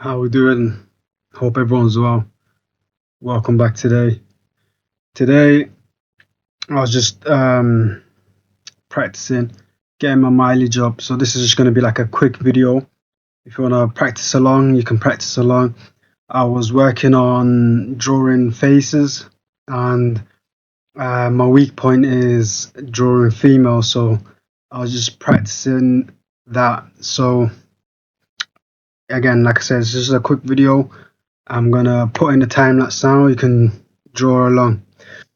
How we doing? Hope everyone's well. Welcome back today. Today I was just practicing, getting my mileage up. So this is just going to be like a quick video. If you want to practice along, you can practice along. I was working on drawing faces, and my weak point is drawing female. So I was just practicing that. So again, like I said, it's just a quick video. I'm gonna put in the time lapse now. You can draw along.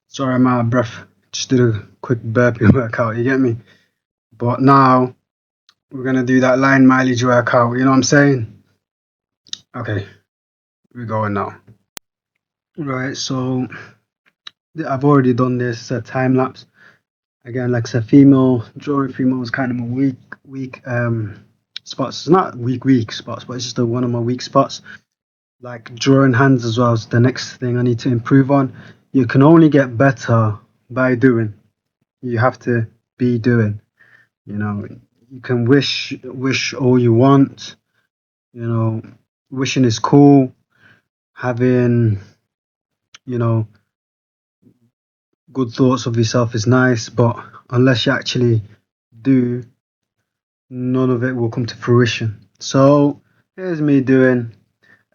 Sorry, I'm out of breath. Just did a quick burpee workout. You get me? But now we're gonna do that line mileage workout. You know what I'm saying? Okay, we're going now. Right. So I've already done this time lapse. Again, like I said, drawing female is kind of my weak spots. It's not weak spots, but it's just one of my weak spots. Like drawing hands as well is the next thing I need to improve on. You can only get better by doing. You have to be doing. You know, you can wish all you want. You know, wishing is cool. Having, you know, good thoughts of yourself is nice, but unless you actually do, none of it will come to fruition. So here's me doing.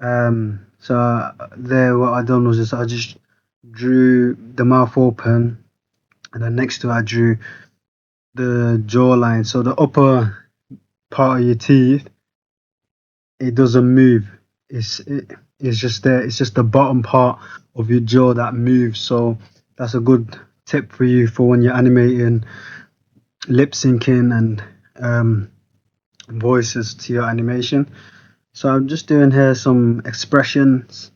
So there, what I done was I just drew the mouth open, and then next to it I drew the jawline. So the upper part of your teeth, it doesn't move. It's just there. It's just the bottom part of your jaw that moves. So that's a good tip for you for when you're animating, lip syncing, and voices to your animation. So I'm just doing here some expressions,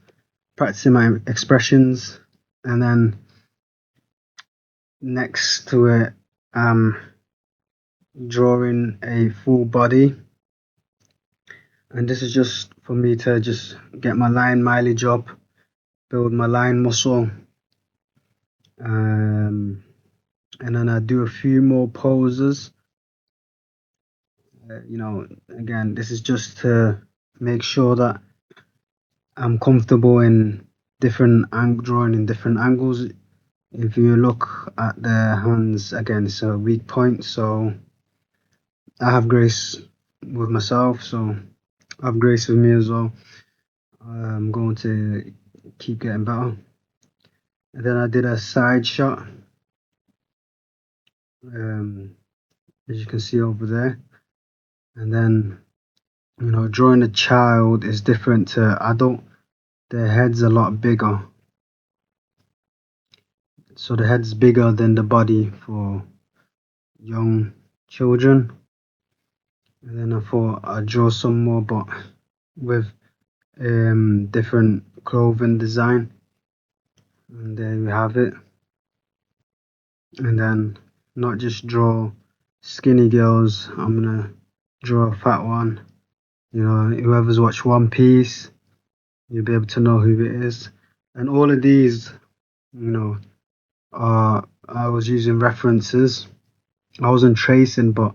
practicing my expressions, and then next to it I'm drawing a full body, and this is just for me to just get my line mileage up, build my line muscle, and then I do a few more poses. You know, again, this is just to make sure that I'm comfortable in drawing in different angles. If you look at the hands, again, it's a weak point, so I have grace with myself, so I have grace with me as well. I'm going to keep getting better. And then I did a side shot, as you can see over there. And then, you know, drawing a child is different to adult. Their head's a lot bigger. So the head's bigger than the body for young children. And then I thought I'd draw some more, but with different clothing design. And there we have it. And then not just draw skinny girls, I'm gonna draw a fat one. You know, whoever's watched One Piece, you'll be able to know who it is. And all of these, you know, I was using references. I wasn't tracing, but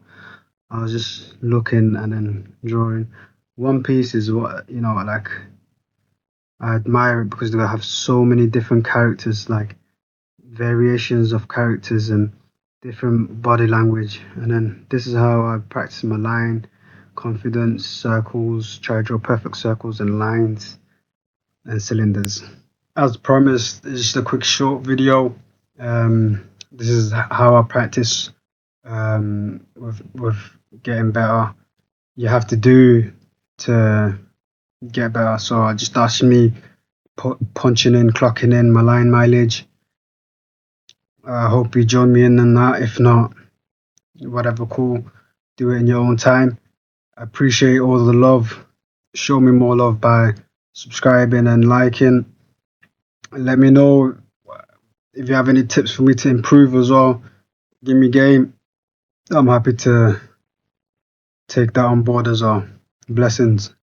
I was just looking and then drawing. One Piece is what, you know, like, I admire it because they have so many different characters, like variations of characters and different body language. And then this is how I practice my line, confidence, circles, try to draw perfect circles and lines and cylinders. As promised, it's just a quick short video. This is how I practice with getting better. You have to do to get better. So I just asked me punching in, clocking in my line mileage. I hope you join me in on that. If not, whatever, cool. Do it in your own time. I appreciate all the love. Show me more love by subscribing and liking. Let me know if you have any tips for me to improve as well. Give me game. I'm happy to take that on board as well. Blessings.